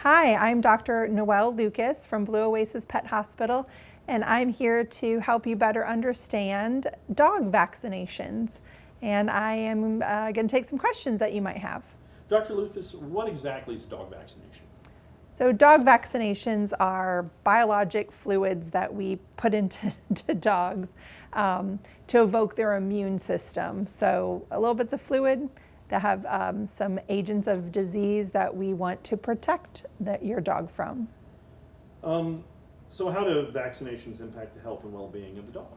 Hi, I'm Dr. Noelle Lucas from Blue Oasis Pet Hospital, and I'm here to help you better understand dog vaccinations. And I am going to take some questions that you might have. Dr. Lucas, what exactly is a dog vaccination? So dog vaccinations are biologic fluids that we put into dogs to evoke their immune system. So a little bits of fluid that have some agents of disease that we want to protect your dog from. So how do vaccinations impact the health and well-being of the dog?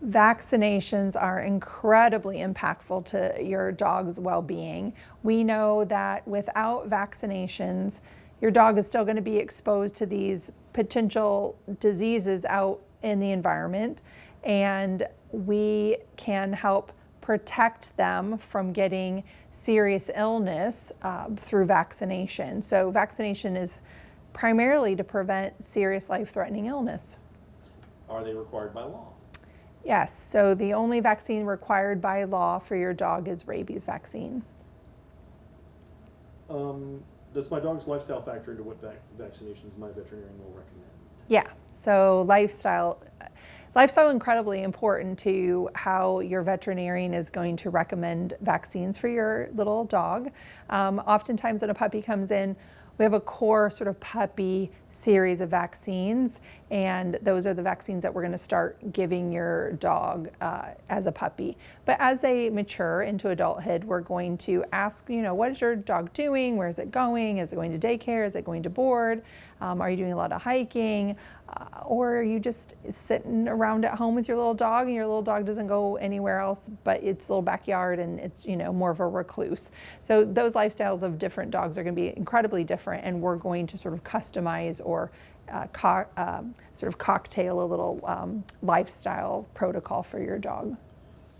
Vaccinations are incredibly impactful to your dog's well-being. We know that without vaccinations, your dog is still going to be exposed to these potential diseases out in the environment, and we can help protect them from getting serious illness through vaccination. So vaccination is primarily to prevent serious life-threatening illness. Are they required by law? Yes, so the only vaccine required by law for your dog is rabies vaccine. Does my dog's lifestyle factor into what vaccinations my veterinarian will recommend? Yeah, so lifestyle incredibly important to how your veterinarian is going to recommend vaccines for your little dog. Oftentimes when a puppy comes in, we have a core sort of puppy series of vaccines, and those are the vaccines that we're going to start giving your dog as a puppy. But as they mature into adulthood, we're going to ask, what is your dog doing? Where is it going? Is it going to daycare? Is it going to board? Are you doing a lot of hiking? Or are you just sitting around at home with your little dog and your little dog doesn't go anywhere else but its little backyard and it's more of a recluse. So those lifestyles of different dogs are going to be incredibly different, and we're going to sort of customize or sort of cocktail a little lifestyle protocol for your dog.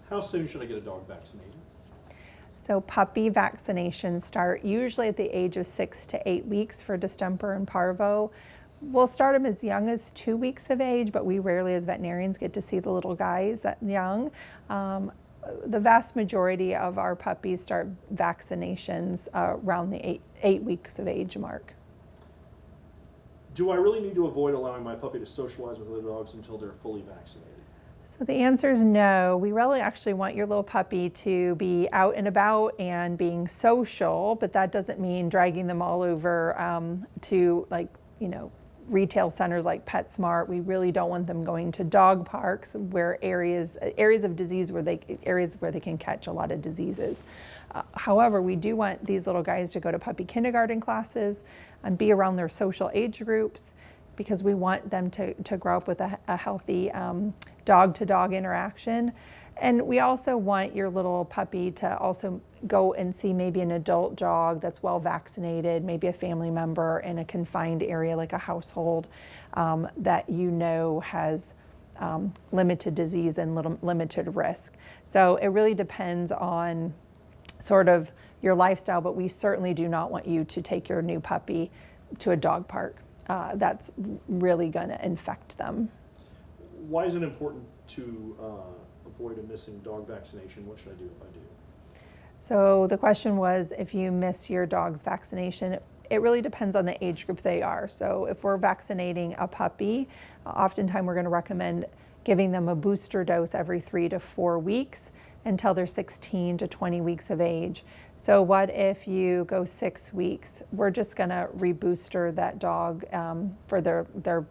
How soon should I get a dog vaccinated? So puppy vaccinations start usually at the age of 6 to 8 weeks for distemper and parvo. We'll start them as young as 2 weeks of age, but we rarely as veterinarians get to see the little guys that young. The vast majority of our puppies start vaccinations around the 8 weeks of age mark. Do I really need to avoid allowing my puppy to socialize with other dogs until they're fully vaccinated? So the answer is no. We really actually want your little puppy to be out and about and being social, but that doesn't mean dragging them all over to retail centers like PetSmart. We really don't want them going to dog parks where areas of disease where they can catch a lot of diseases. However, we do want these little guys to go to puppy kindergarten classes and be around their social age groups, because we want them to grow up with a healthy dog-to-dog interaction. And we also want your little puppy to also go and see maybe an adult dog that's well vaccinated, maybe a family member in a confined area like a household that has limited disease and limited risk. So it really depends on sort of your lifestyle, but we certainly do not want you to take your new puppy to a dog park. That's really going to infect them. Why is it important to avoid a missing dog vaccination? What should I do if I do? So the question was, if you miss your dog's vaccination, it really depends on the age group they are. So if we're vaccinating a puppy, oftentimes we're going to recommend giving them a booster dose every 3 to 4 weeks until they're 16 to 20 weeks of age. So what if you go 6 weeks? We're just going to rebooster that dog for their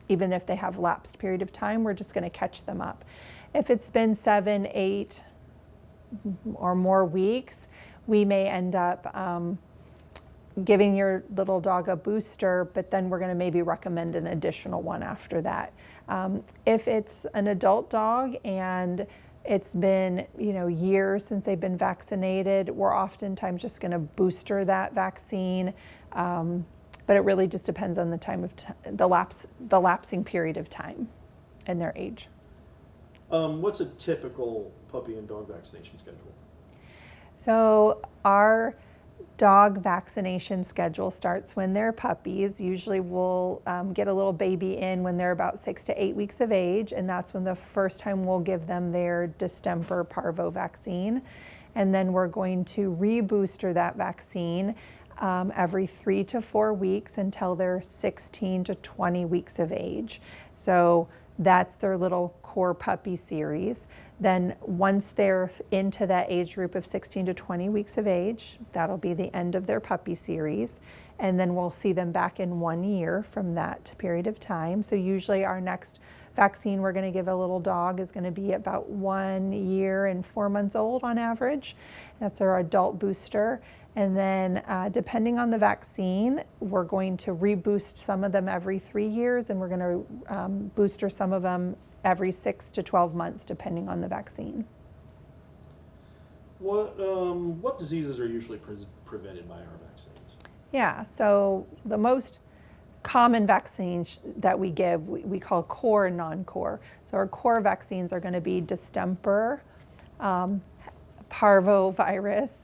even if they have lapsed period of time, we're just going to catch them up. If it's been 7, 8 or more weeks, we may end up giving your little dog a booster, but then we're going to maybe recommend an additional one after that. If it's an adult dog and it's been years since they've been vaccinated, we're oftentimes just going to booster that vaccine. But it really just depends on the time of the lapsing period of time and their age. What's a typical puppy and dog vaccination schedule? So our dog vaccination schedule starts when they're puppies. Usually we'll get a little baby in when they're about 6 to 8 weeks of age, and that's when the first time we'll give them their distemper parvo vaccine. And then we're going to rebooster that vaccine every 3 to 4 weeks until they're 16 to 20 weeks of age. So that's their little core puppy series. Then once they're into that age group of 16 to 20 weeks of age, that'll be the end of their puppy series. And then we'll see them back in 1 year from that period of time. So usually our next vaccine we're going to give a little dog is going to be about 1 year and 4 months old on average. That's our adult booster. And then depending on the vaccine, we're going to reboost some of them every 3 years, and we're going to booster some of them every 6 to 12 months, depending on the vaccine. What diseases are usually prevented by our vaccines? Yeah, so the most common vaccines that we give, we call core and non-core. So our core vaccines are going to be distemper, parvovirus,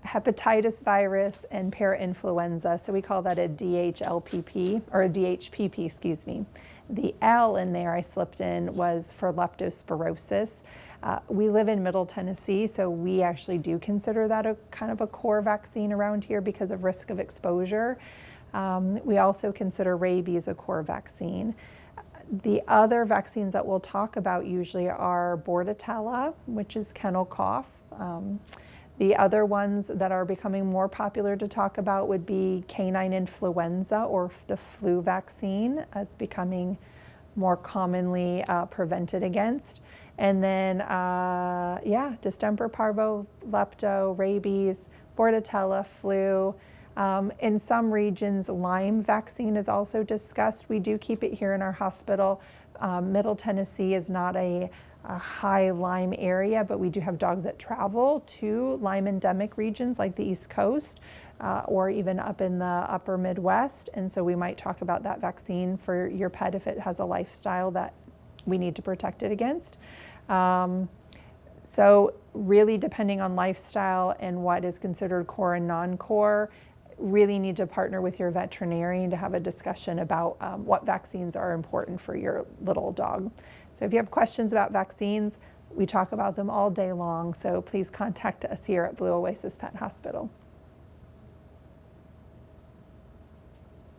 hepatitis virus, and parainfluenza. So we call that a DHLPP, or a DHPP, excuse me. The L in there I slipped in was for leptospirosis. We live in Middle Tennessee, so we actually do consider that a kind of a core vaccine around here because of risk of exposure. We also consider rabies a core vaccine. The other vaccines that we'll talk about usually are Bordetella, which is kennel cough. The other ones that are becoming more popular to talk about would be canine influenza, or the flu vaccine, as becoming more commonly prevented against. And then, distemper, parvo, lepto, rabies, Bordetella, flu. In some regions, Lyme vaccine is also discussed. We do keep it here in our hospital. Middle Tennessee is not a high Lyme area, but we do have dogs that travel to Lyme endemic regions like the East Coast or even up in the upper Midwest. And so we might talk about that vaccine for your pet if it has a lifestyle that we need to protect it against. So really depending on lifestyle and what is considered core and non-core, really need to partner with your veterinarian to have a discussion about what vaccines are important for your little dog. So if you have questions about vaccines, we talk about them all day long, so please contact us here at Blue Oasis Pet Hospital.